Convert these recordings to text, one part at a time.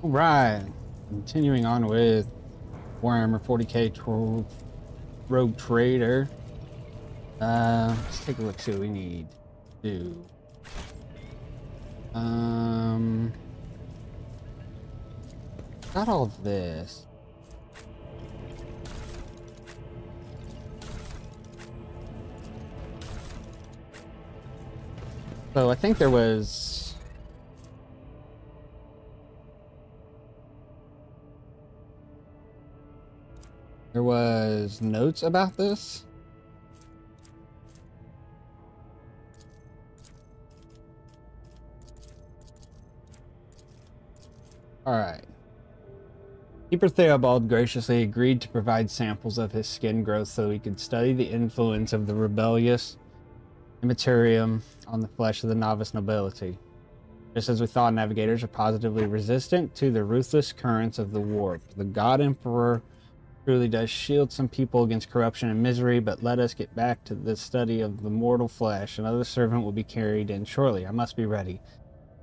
Right. Continuing on with Warhammer 40k Rogue Trader. Let's take a look, see what we need to do. Got all this. So I think there was notes about this. All right. Keeper Theobald graciously agreed to provide samples of his skin growth so he could study the influence of the rebellious Imperium on the flesh of the novice nobility. Just as we thought navigators are positively resistant to the ruthless currents of the warp, the God Emperor truly does shield some people against corruption and misery, but let us get back to the study of the mortal flesh. Another servant will be carried in shortly. I must be ready.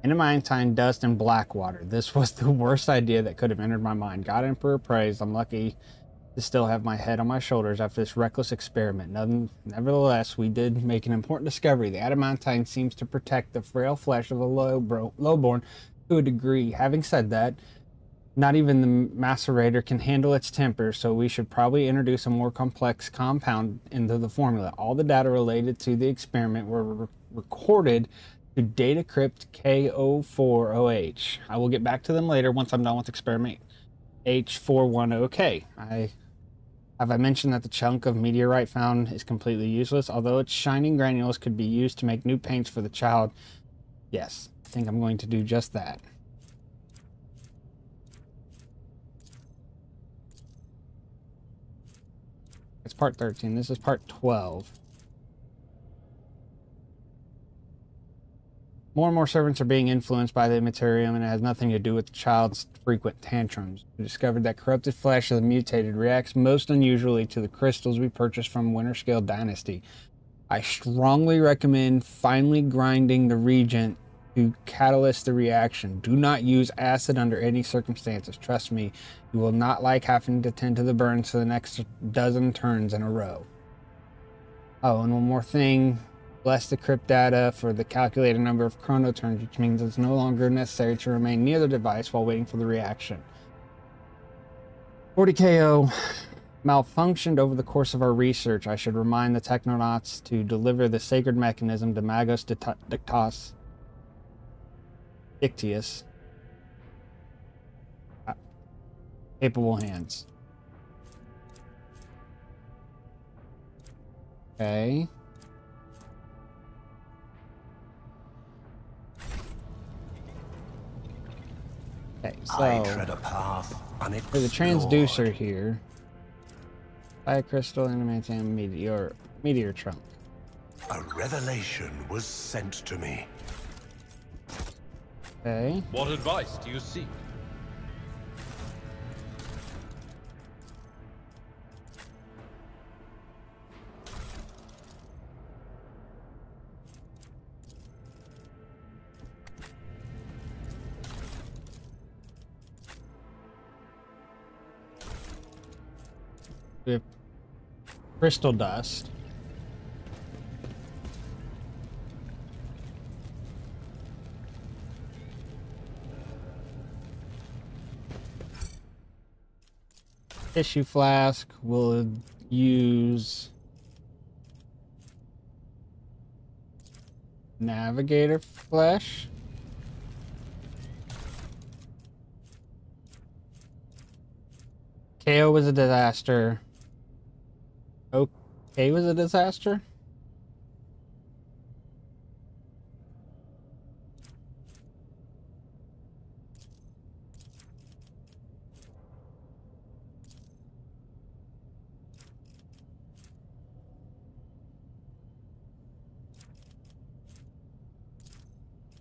Adamantine dust and blackwater. This was the worst idea that could have entered my mind. God Emperor praised. I'm lucky to still have my head on my shoulders after this reckless experiment. Nevertheless, we did make an important discovery. The adamantine seems to protect the frail flesh of the lowborn to a degree. Having said that, not even the macerator can handle its temper, so we should probably introduce a more complex compound into the formula. All the data related to the experiment were recorded to data crypt K04OH. I will get back to them later once I'm done with experiment H410K. Have I mentioned that the chunk of meteorite found is completely useless? Although its shining granules could be used to make new paints for the child. Yes, I think I'm going to do just that. It's part 13. This is part 12. More and more servants are being influenced by the Imperium, and it has nothing to do with the child's frequent tantrums. We discovered that corrupted flesh of the mutated reacts most unusually to the crystals we purchased from Winterscale Dynasty. I strongly recommend finely grinding the reagent to catalyze the reaction. Do not use acid under any circumstances. Trust me, you will not like having to tend to the burns for the next dozen turns in a row. Oh, and one more thing. Bless the crypt data for the calculated number of chronoturns, which means it's no longer necessary to remain near the device while waiting for the reaction. 40KO malfunctioned over the course of our research. I should remind the technonauts to deliver the sacred mechanism to Magos Dictius. Capable hands. Okay. Okay, so I tread a path for the transducer here, fire crystal, animating meteor trunk. A revelation was sent to me. Okay. What advice do you seek? We have crystal dust. Tissue flask will use Navigator flesh. KO was a disaster. Okay was a disaster?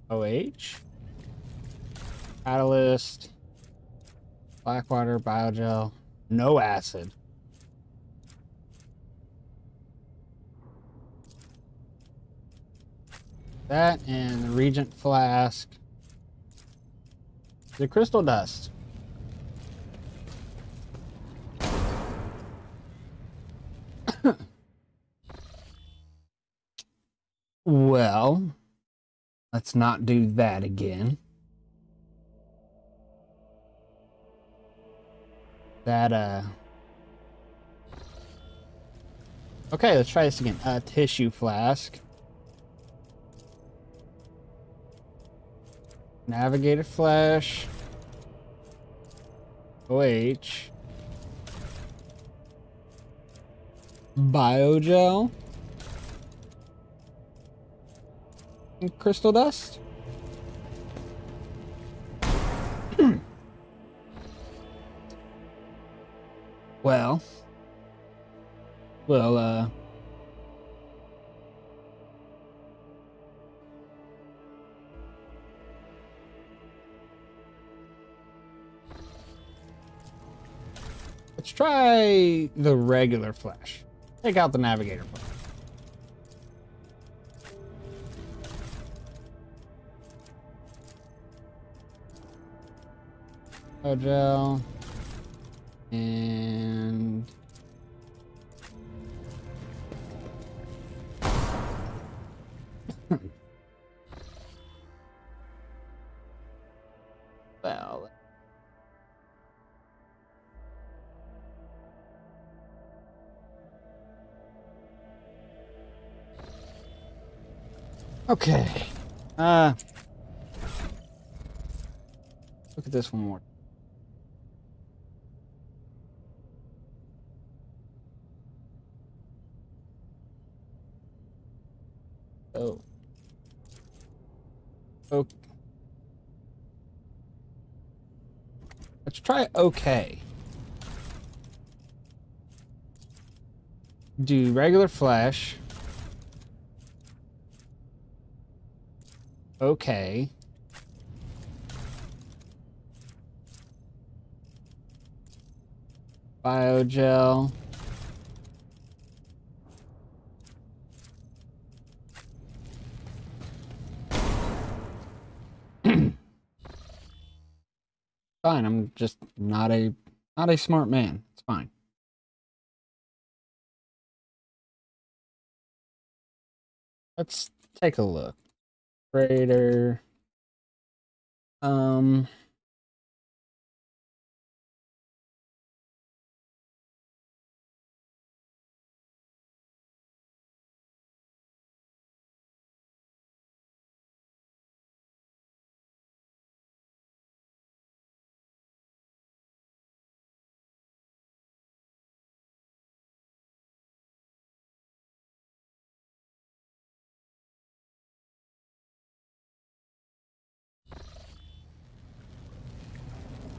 OH? Catalyst. Blackwater, biogel. No acid. That and the Regent flask The crystal dust. Well, let's not do that again. Okay, let's try this again. Tissue flask. Navigator flash. OH. Biogel. And crystal dust. Well, let's try the regular flash. Take out the Navigator flash. Gel. And well, okay. Look at this one more. Oh. Okay. Let's try okay. Do regular flash. Okay. Biogel. Fine, I'm just not a smart man. It's fine. Let's take a look. Raider.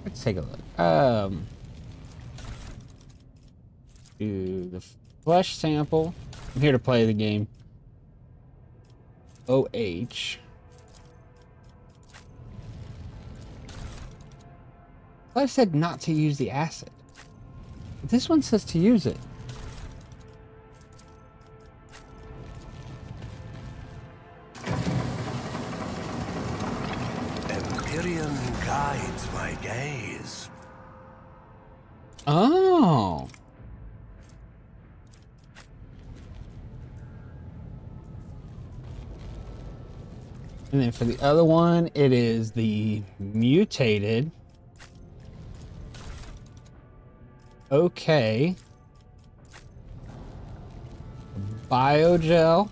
Let's take a look. Do the flesh sample. I'm here to play the game. OH. I said not to use the acid. But this one says to use it. Imperium guides my gaze. Oh. And then for the other one, it is the mutated. Okay. Biogel.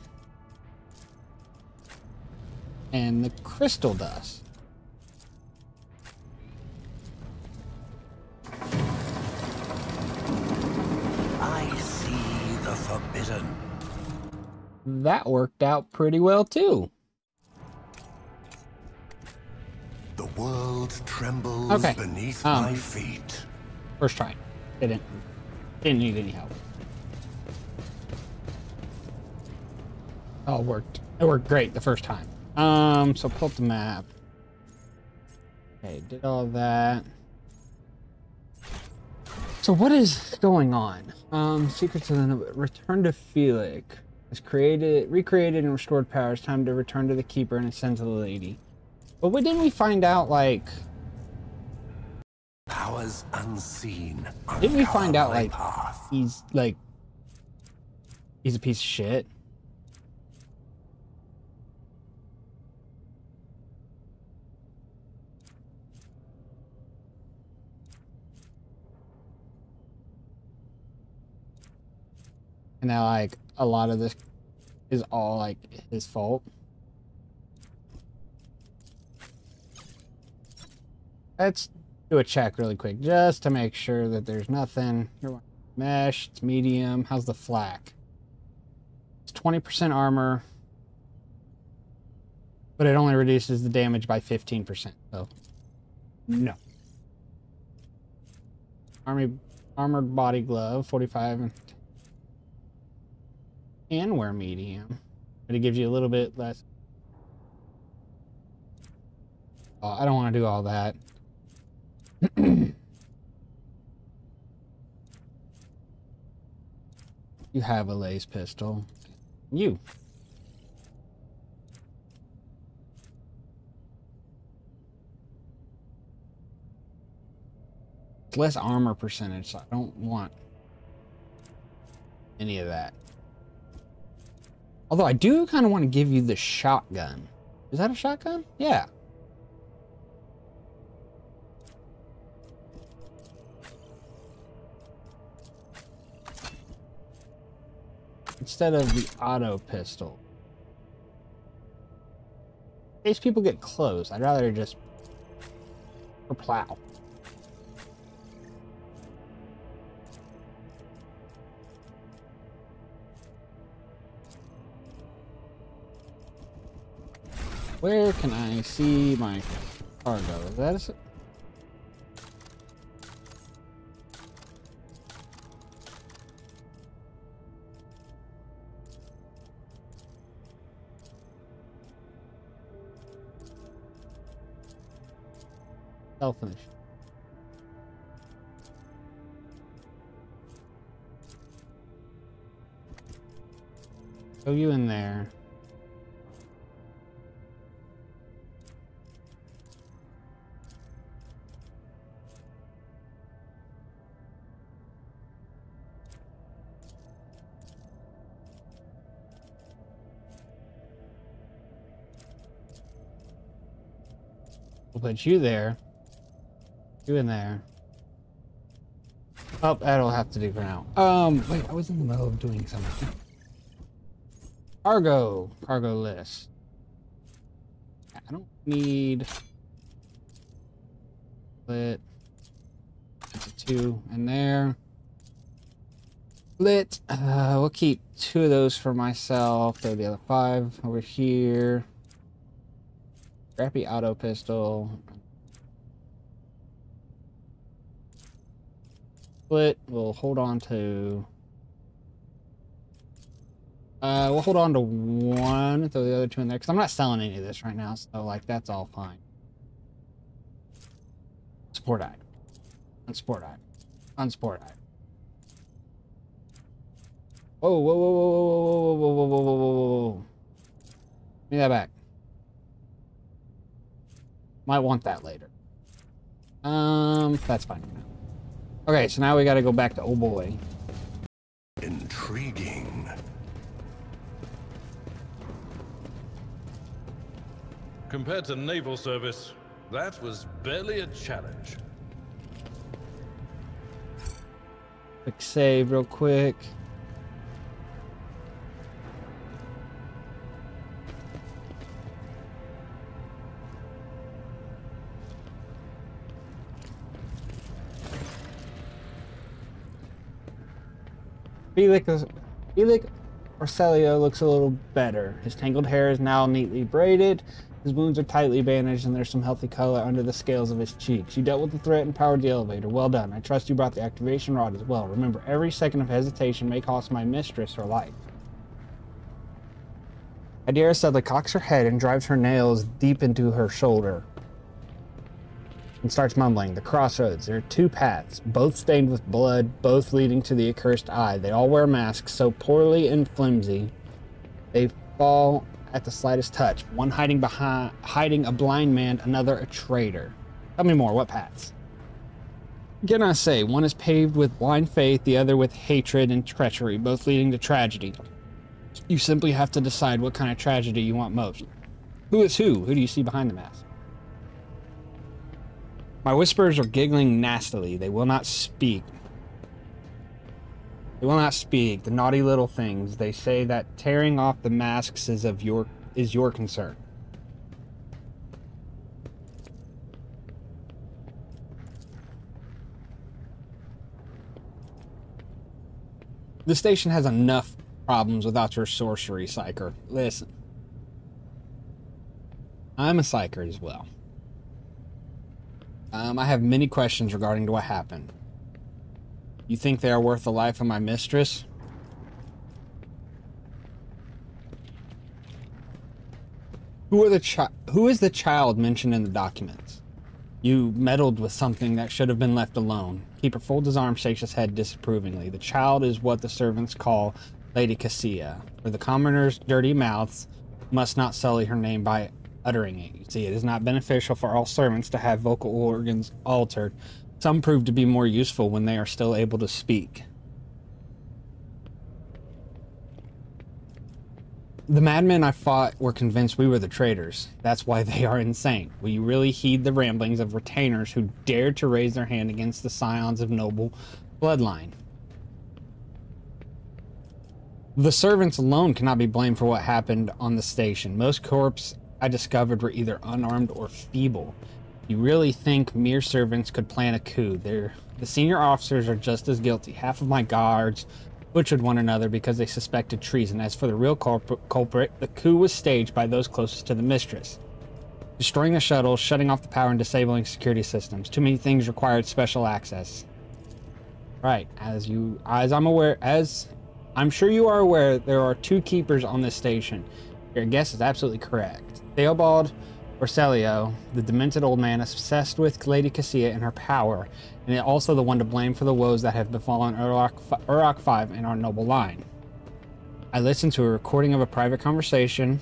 And the crystal dust. I see the forbidden. That worked out pretty well too. The world trembles Okay. beneath my feet. First try. Didn't need any help. Oh, it worked. It worked great the first time. So pull up the map. Okay, did all that. So what is going on? Secrets of the return to Felix. Has recreated and restored powers. Time to return to the keeper and ascend to the lady. But didn't we find out, like, powers unseen. Didn't we find out, like, path. he's a piece of shit? And now, like, a lot of this is all, like, his fault. Let's do a check really quick, just to make sure that there's nothing. Mesh, it's medium. How's the flak? It's 20% armor, but it only reduces the damage by 15%, so no. Armored body glove, 45. Can wear medium, but it gives you a little bit less. Oh, I don't want to do all that. You have a lace pistol. You. It's less armor percentage, so I don't want any of that. Although I do kind of want to give you the shotgun. Is that a shotgun? Yeah. Instead of the auto pistol. In case people get close, I'd rather just plow. Where can I see my cargo? Is that a... Selfish. Throw you in there. We'll put you there. You in there. Oh, that'll have to do for now. Wait, I was in the middle of doing something. Cargo list. I don't need split. That's a 2 in there. Split. We'll keep 2 of those for myself. Throw the other 5 over here. Scrappy auto pistol. Split. We'll hold on to. We'll hold on to 1. Throw the other 2 in there because I'm not selling any of this right now, so like that's all fine. Support item. Unsupport item. Unsupport item. Whoa, whoa, whoa, whoa, whoa, whoa, whoa, whoa, whoa, whoa, whoa, whoa. Give me that back. Might want that later. That's fine for now. Okay, so now we gotta go back to oh boy. Intriguing. Compared to naval service, that was barely a challenge. Quick save real quick. Felix Orcelio looks a little better. His tangled hair is now neatly braided. His wounds are tightly bandaged, and there's some healthy color under the scales of his cheeks. You dealt with the threat and powered the elevator. Well done. I trust you brought the activation rod as well. Remember, every second of hesitation may cost my mistress her life. Adira suddenly cocks her head and drives her nails deep into her shoulder and starts mumbling. The crossroads. There are 2 paths, both stained with blood, both leading to the accursed eye. They all wear masks so poorly and flimsy they fall at the slightest touch. One hiding a blind man, another a traitor. Tell me more. What paths? Again, I say, one is paved with blind faith, the other with hatred and treachery, both leading to tragedy. You simply have to decide what kind of tragedy you want most. Who is who? Who do you see behind the mask? My whisperers are giggling nastily. They will not speak. They will not speak. The naughty little things. They say that tearing off the masks is your concern. The station has enough problems without your sorcery, psyker. Listen. I'm a psyker as well. I have many questions regarding to what happened. You think they are worth the life of my mistress? Who is the child mentioned in the documents? You meddled with something that should have been left alone. Keeper folds his arm, shakes his head disapprovingly. The child is what the servants call Lady Cassia. For the commoner's dirty mouths must not sully her name by uttering it. You see, it is not beneficial for all servants to have vocal organs altered. Some prove to be more useful when they are still able to speak. The madmen I fought were convinced we were the traitors. That's why they are insane. Will you really heed the ramblings of retainers who dared to raise their hand against the scions of noble bloodline? The servants alone cannot be blamed for what happened on the station. Most corpses I discovered were either unarmed or feeble. You really think mere servants could plan a coup? The senior officers are just as guilty. Half of my guards butchered one another because they suspected treason. As for the real culprit, the coup was staged by those closest to the mistress. Destroying the shuttle, shutting off the power, and disabling security systems. Too many things required special access. Right, as I'm sure you are aware, there are 2 keepers on this station. Your guess is absolutely correct. Theobald Orselio, the demented old man obsessed with Lady Cassia and her power, and also the one to blame for the woes that have befallen Urok 5 and our noble line. I listened to a recording of a private conversation.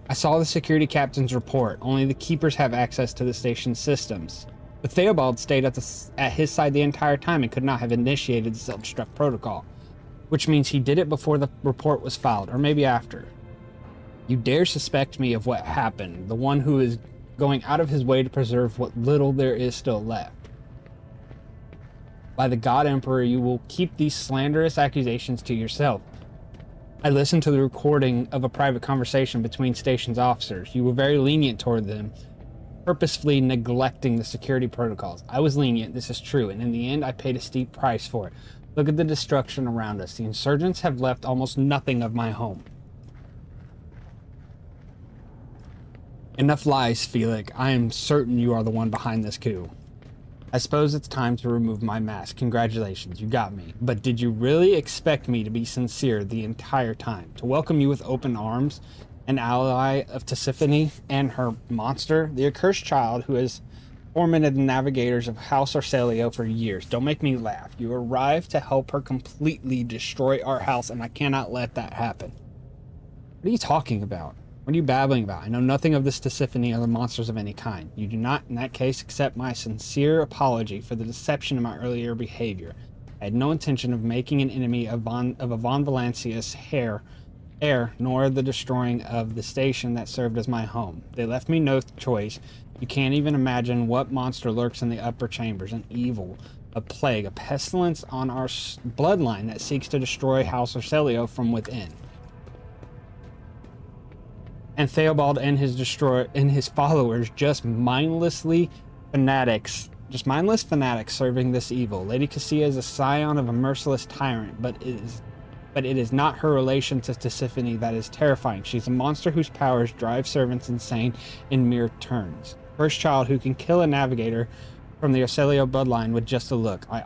I saw the security captain's report. Only the keepers have access to the station's systems. But Theobald stayed at his side the entire time and could not have initiated the self-destruct protocol, which means he did it before the report was filed, or maybe after. You dare suspect me of what happened, the one who is going out of his way to preserve what little there is still left. By the God Emperor, you will keep these slanderous accusations to yourself. I listened to the recording of a private conversation between station's officers. You were very lenient toward them, purposefully neglecting the security protocols. I was lenient, this is true, and in the end I paid a steep price for it. Look at the destruction around us. The insurgents have left almost nothing of my home. Enough lies, Felix. I am certain you are the one behind this coup. I suppose it's time to remove my mask. Congratulations, you got me. But did you really expect me to be sincere the entire time? To welcome you with open arms? An ally of Tisiphone and her monster? The accursed child who has tormented the navigators of House Orselio for years. Don't make me laugh. You arrived to help her completely destroy our house, and I cannot let that happen. What are you talking about? What are you babbling about? I know nothing of this Tisiphone or the monsters of any kind. You do not, in that case, accept my sincere apology for the deception in my earlier behavior. I had no intention of making an enemy of a Von Valancius heir, nor the destroying of the station that served as my home. They left me no choice. You can't even imagine what monster lurks in the upper chambers. An evil, a plague, a pestilence on our bloodline that seeks to destroy House Orselio from within. And Theobald and his followers just mindless fanatics serving this evil. Lady Cassia is a scion of a merciless tyrant, but it is not her relation to Tisiphone that is terrifying. She's a monster whose powers drive servants insane in mere turns. First child who can kill a navigator from the Orselio bloodline with just a look. I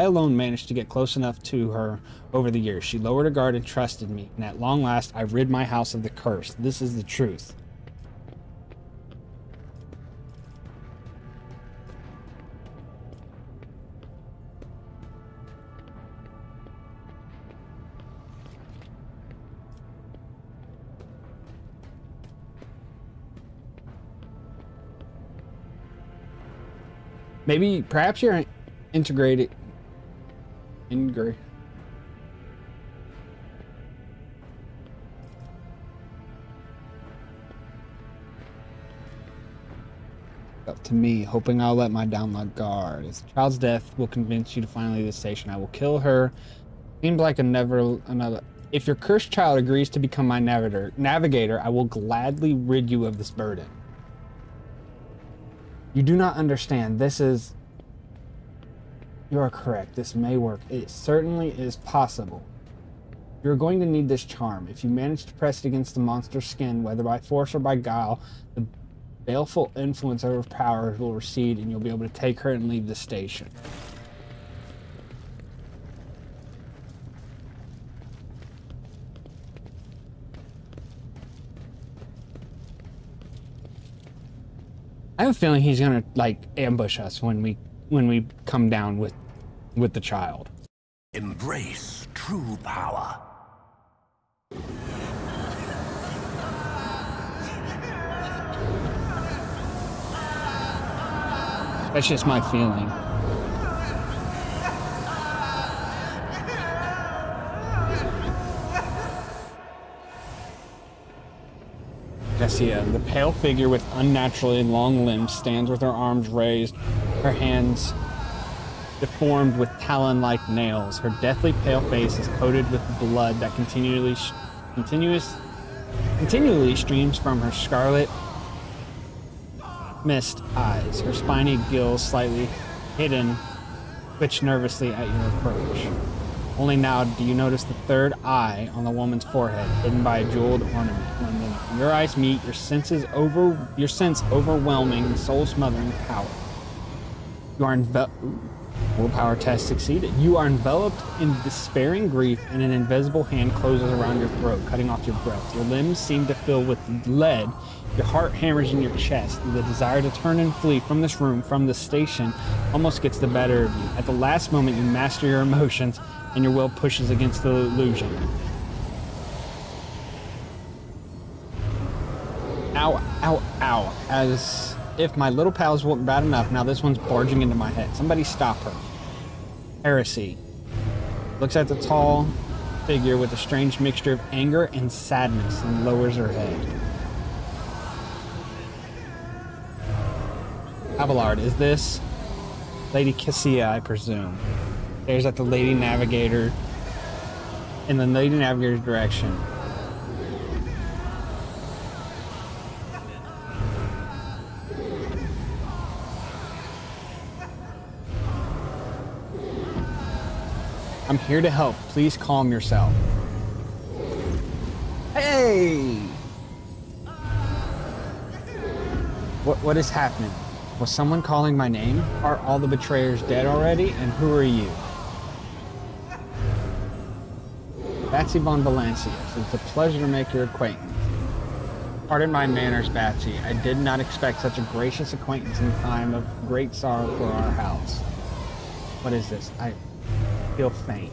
alone managed to get close enough to her over the years. She lowered her guard and trusted me, and at long last I rid my house of the curse. This is the truth. Maybe, perhaps you're integrated. Up to me, hoping I'll let my download guard. If the child's death will convince you to finally leave the station, I will kill her. Seemed like another. If your cursed child agrees to become my navigator, I will gladly rid you of this burden. You do not understand. This is... You are correct. This may work. It certainly is possible. You're going to need this charm. If you manage to press it against the monster's skin, whether by force or by guile, the baleful influence over power will recede and you'll be able to take her and leave the station. I have a feeling he's gonna like ambush us when we come down with the child. Embrace true power. That's just my feeling. Cassia, the pale figure with unnaturally long limbs, stands with her arms raised, her hands deformed with talon-like nails. Her deathly pale face is coated with blood that continually streams from her scarlet mist eyes. Her spiny gills, slightly hidden, twitch nervously at your approach. Only now do you notice the third eye on the woman's forehead, hidden by a jeweled ornament. When your eyes meet, your sense overwhelming, soul-smothering power. You are willpower test succeeded. You are enveloped in despairing grief, and an invisible hand closes around your throat, cutting off your breath. Your limbs seem to fill with lead. Your heart hammers in your chest. The desire to turn and flee from this room, from the station, almost gets the better of you. At the last moment, you master your emotions, and your will pushes against the illusion. Ow, ow, ow. As if my little pals weren't bad enough, now this one's barging into my head. Somebody stop her. Heresy. Looks at the tall figure with a strange mixture of anger and sadness and lowers her head. Abelard, is this Lady Cassia, I presume? There's at the Lady Navigator, in the Lady Navigator's direction. I'm here to help. Please calm yourself. Hey! What is happening? Was someone calling my name? Are all the betrayers dead already? And who are you? Battsy von Valancius. It's a pleasure to make your acquaintance. Pardon my manners, Battsy. I did not expect such a gracious acquaintance in time of great sorrow for our house. What is this? I feel faint.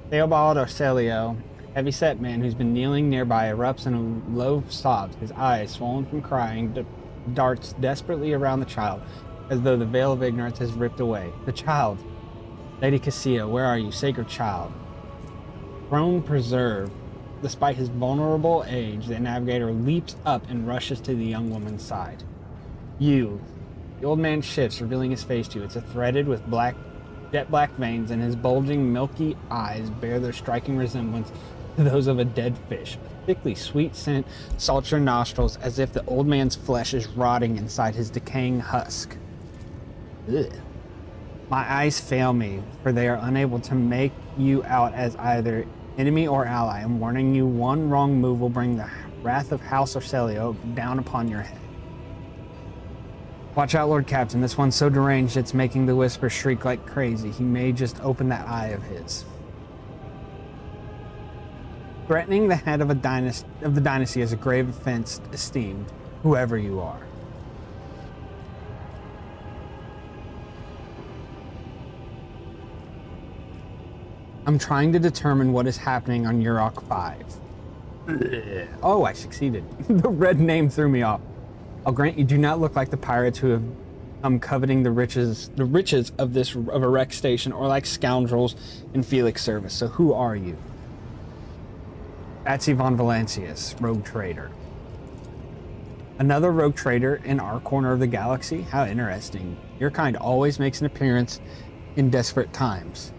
Theobald Arcelio, heavy-set man who's been kneeling nearby, erupts in a low sob. His eyes, swollen from crying, darts desperately around the child, as though the veil of ignorance has ripped away. The child! Lady Cassia, where are you, sacred child? Throne preserved. Despite his vulnerable age, the Navigator leaps up and rushes to the young woman's side. You. The old man shifts, revealing his face to you. It's threaded with jet black veins, and his bulging, milky eyes bear their striking resemblance to those of a dead fish. A thickly sweet scent salts your nostrils, as if the old man's flesh is rotting inside his decaying husk. Ugh. My eyes fail me, for they are unable to make you out as either enemy or ally. I'm warning you, one wrong move will bring the wrath of House Arcelio down upon your head. Watch out, Lord Captain. This one's so deranged it's making the Whisper shriek like crazy. He may just open that eye of his. Threatening the head of the dynasty is a grave offense esteemed, whoever you are. I'm trying to determine what is happening on Yurok 5. Oh, I succeeded. The red name threw me off. I'll grant you do not look like the pirates who have come coveting the riches of a wreck station, or like scoundrels in Felix service. So who are you? Battsy von Valancius, rogue trader. Another rogue trader in our corner of the galaxy? How interesting. Your kind always makes an appearance in desperate times,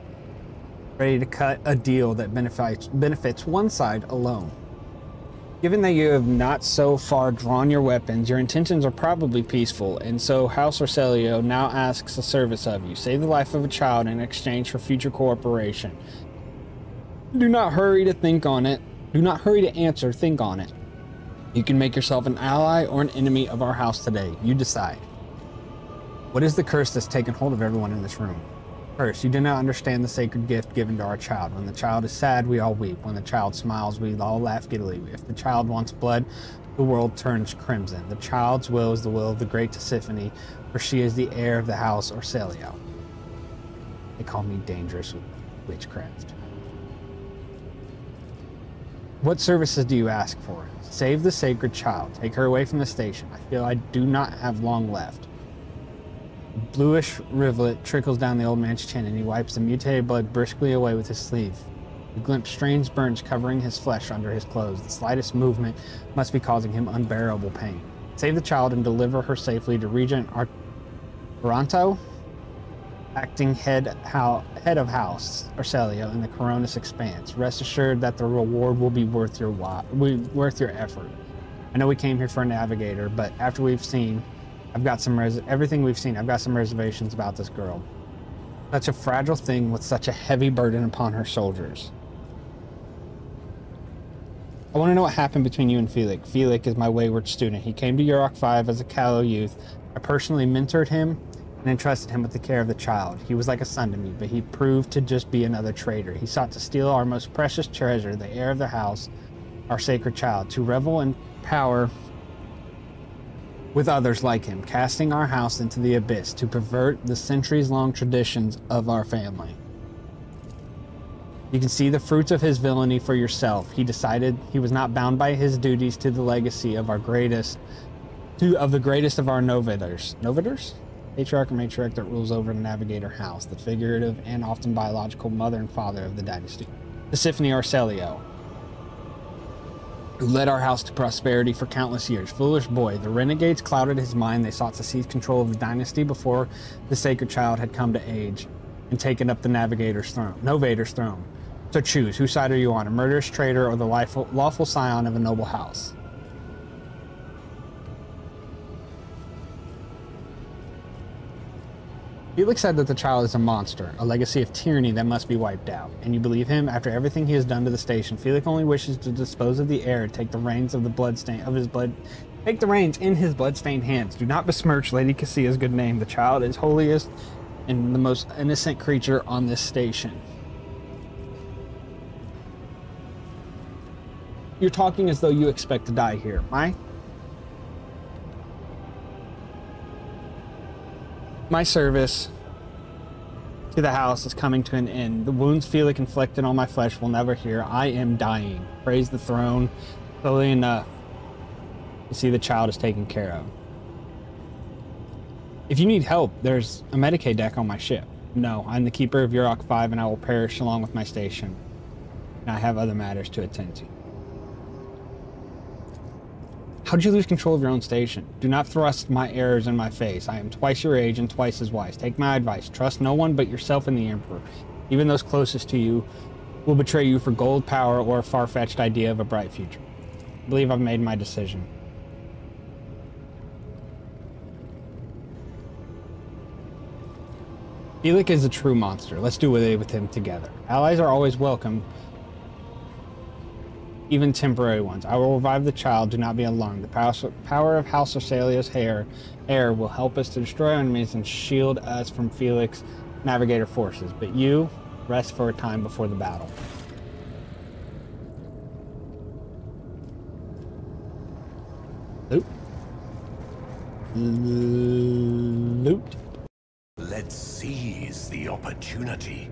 ready to cut a deal that benefits one side alone. Given that you have not so far drawn your weapons, your intentions are probably peaceful, and so House Orcelio now asks a service of you. Save the life of a child in exchange for future cooperation. Do not hurry to think on it. Do not hurry to answer, think on it. You can make yourself an ally or an enemy of our house today. You decide. What is the curse that's taken hold of everyone in this room? First, you do not understand the sacred gift given to our child. When the child is sad, we all weep. When the child smiles, we all laugh giddily. If the child wants blood, the world turns crimson. The child's will is the will of the great Tisiphone, for she is the heir of the house Orcelio. They call me dangerous with witchcraft. What services do you ask for? Save the sacred child. Take her away from the station. I feel I do not have long left. A bluish rivulet trickles down the old man's chin, and he wipes the mutated blood briskly away with his sleeve. You glimpse strange burns covering his flesh under his clothes. The slightest movement must be causing him unbearable pain. Save the child and deliver her safely to Regent Toronto, acting head of House Orcelio in the Koronus Expanse. Rest assured that the reward will be worth your effort. I know we came here for a navigator, but after we've seen, I've got some reservations about this girl. Such a fragile thing with such a heavy burden upon her shoulders. I want to know what happened between you and Felix. Felix is my wayward student. He came to Yurok 5 as a callow youth. I personally mentored him and entrusted him with the care of the child. He was like a son to me, but he proved to just be another traitor. He sought to steal our most precious treasure, the heir of the house, our sacred child, to revel in power with others like him, casting our house into the abyss, to pervert the centuries-long traditions of our family. You can see the fruits of his villainy for yourself. He decided he was not bound by his duties to the legacy of the greatest of our Novators. Novators? Patriarch and matriarch that rules over the Navigator house, the figurative and often biological mother and father of the dynasty. Tisiphone Orcelio, who led our house to prosperity for countless years. Foolish boy, the renegades clouded his mind. They sought to seize control of the dynasty before the sacred child had come to age and taken up the Novator's throne. So choose, whose side are you on, a murderous traitor or the lawful scion of a noble house? Felix said that the child is a monster, a legacy of tyranny that must be wiped out. And you believe him? After everything he has done to the station, Felix only wishes to dispose of the heir, take the reins in his blood-stained hands. Do not besmirch Lady Cassia's good name. The child is holiest and the most innocent creature on this station. You're talking as though you expect to die here. My service to the house is coming to an end. The wounds Felix inflicted on my flesh will never heal. I am dying. Praise the throne. Slowly enough, you see the child is taken care of. If you need help, there's a Medicaid deck on my ship. No, I'm the keeper of Yurok 5 and I will perish along with my station. And I have other matters to attend to. How'd you lose control of your own station? Do not thrust my errors in my face. I am twice your age and twice as wise. Take my advice. Trust no one but yourself and the Emperor. Even those closest to you will betray you for gold, power, or a far-fetched idea of a bright future. I believe I've made my decision. Felix is a true monster. Let's do away with him together. Allies are always welcome, even temporary ones. I will revive the child. Do not be alarmed. The power of House Orcelio's heir will help us to destroy our enemies and shield us from Felix Navigator forces. But you, rest for a time before the battle. Loot. Loot. Let's seize the opportunity.